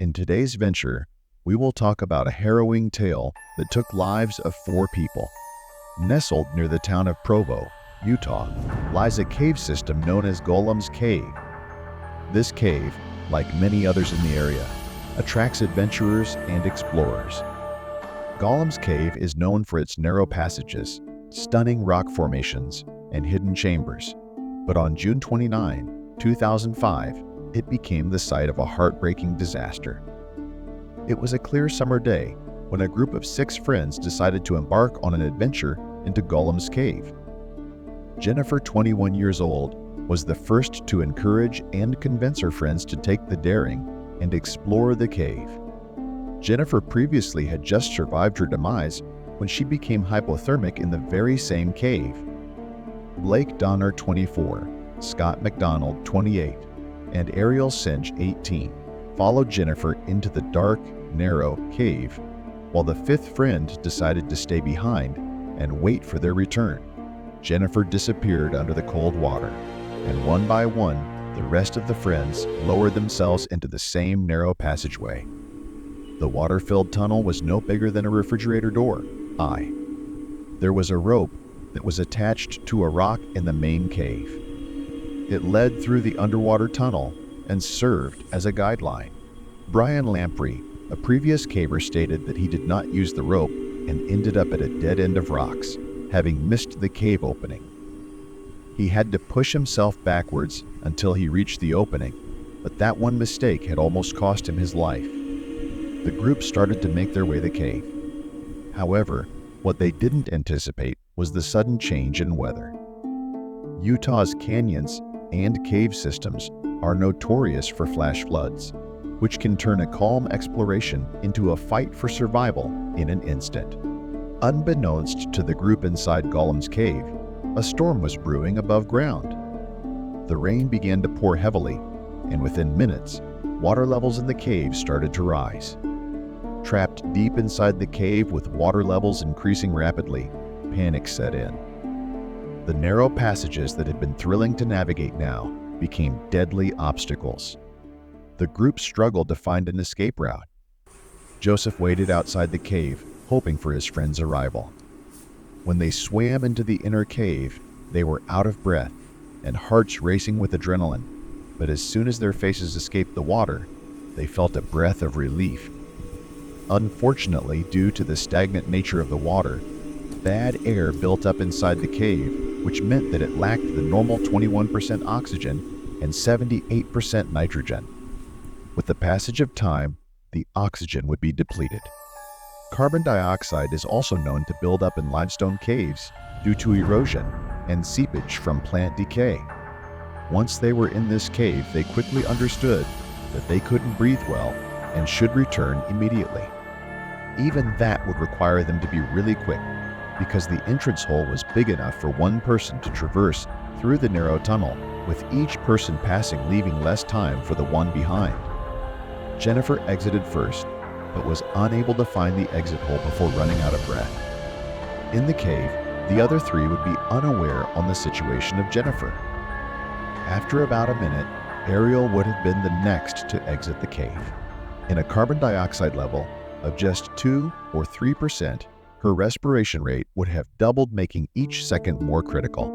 In today's venture, we will talk about a harrowing tale that took lives of 4 people. Nestled near the town of Provo, Utah, lies a cave system known as Gollums Cave. This cave, like many others in the area, attracts adventurers and explorers. Gollums Cave is known for its narrow passages, stunning rock formations, and hidden chambers. But on June 29, 2005, it became the site of a heartbreaking disaster. It was a clear summer day when a group of 6 friends decided to embark on an adventure into Gollums Cave. Jennifer, 21 years old, was the first to encourage and convince her friends to take the daring and explore the cave. Jennifer previously had just survived her demise when she became hypothermic in the very same cave. Blake Donner, 24, Scott McDonald, 28, and Ariel Cinch, 18, followed Jennifer into the dark, narrow cave, while the 5th friend decided to stay behind and wait for their return. Jennifer disappeared under the cold water, and one by one, the rest of the friends lowered themselves into the same narrow passageway. The water-filled tunnel was no bigger than a refrigerator door. There was a rope that was attached to a rock in the main cave. It led through the underwater tunnel and served as a guideline. Brian Lamprey, a previous caver, stated that he did not use the rope and ended up at a dead end of rocks, having missed the cave opening. He had to push himself backwards until he reached the opening, but that one mistake had almost cost him his life. The group started to make their way to the cave. However, what they didn't anticipate was the sudden change in weather. Utah's canyons and cave systems are notorious for flash floods, which can turn a calm exploration into a fight for survival in an instant. Unbeknownst to the group inside Gollums Cave, a storm was brewing above ground. The rain began to pour heavily, and within minutes, water levels in the cave started to rise. Trapped deep inside the cave with water levels increasing rapidly, panic set in. The narrow passages that had been thrilling to navigate now became deadly obstacles. The group struggled to find an escape route. Joseph waited outside the cave, hoping for his friend's arrival. When they swam into the inner cave, they were out of breath and hearts racing with adrenaline. But as soon as their faces escaped the water, they felt a breath of relief. Unfortunately, due to the stagnant nature of the water, bad air built up inside the cave, which meant that it lacked the normal 21% oxygen and 78% nitrogen. With the passage of time, the oxygen would be depleted. Carbon dioxide is also known to build up in limestone caves due to erosion and seepage from plant decay. Once they were in this cave, they quickly understood that they couldn't breathe well and should return immediately. Even that would require them to be really quick, because the entrance hole was big enough for one person to traverse through the narrow tunnel, with each person passing leaving less time for the one behind. Jennifer exited first, but was unable to find the exit hole before running out of breath. In the cave, the other 3 would be unaware on the situation of Jennifer. After about a minute, Ariel would have been the next to exit the cave. In a carbon dioxide level of just 2 or 3%, her respiration rate would have doubled, making each second more critical.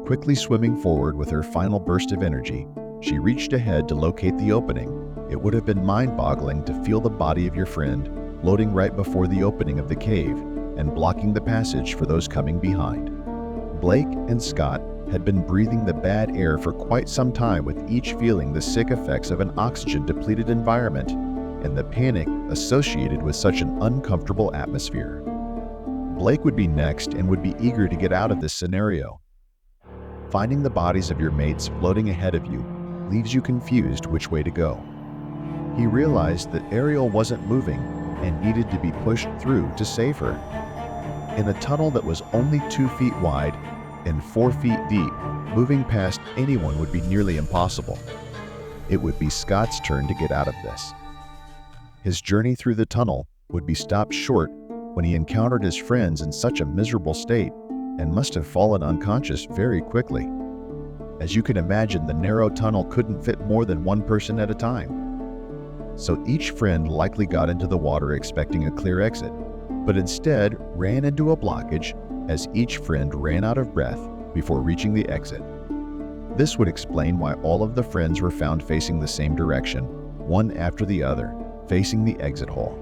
Quickly swimming forward with her final burst of energy, she reached ahead to locate the opening. It would have been mind-boggling to feel the body of your friend floating right before the opening of the cave and blocking the passage for those coming behind. Blake and Scott had been breathing the bad air for quite some time, with each feeling the sick effects of an oxygen-depleted environment and the panic associated with such an uncomfortable atmosphere. Blake would be next and would be eager to get out of this scenario. Finding the bodies of your mates floating ahead of you leaves you confused which way to go. He realized that Ariel wasn't moving and needed to be pushed through to save her. In a tunnel that was only 2 feet wide and 4 feet deep, moving past anyone would be nearly impossible. It would be Scott's turn to get out of this. His journey through the tunnel would be stopped short when he encountered his friends in such a miserable state and must have fallen unconscious very quickly. As you can imagine, the narrow tunnel couldn't fit more than one person at a time. so each friend likely got into the water expecting a clear exit, but instead ran into a blockage as each friend ran out of breath before reaching the exit. This would explain why all of the friends were found facing the same direction, one after the other, facing the exit hole.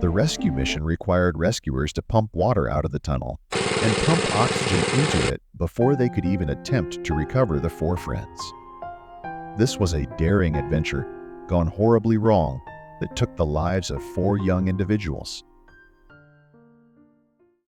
The rescue mission required rescuers to pump water out of the tunnel and pump oxygen into it before they could even attempt to recover the 4 friends. This was a daring adventure gone horribly wrong that took the lives of 4 young individuals.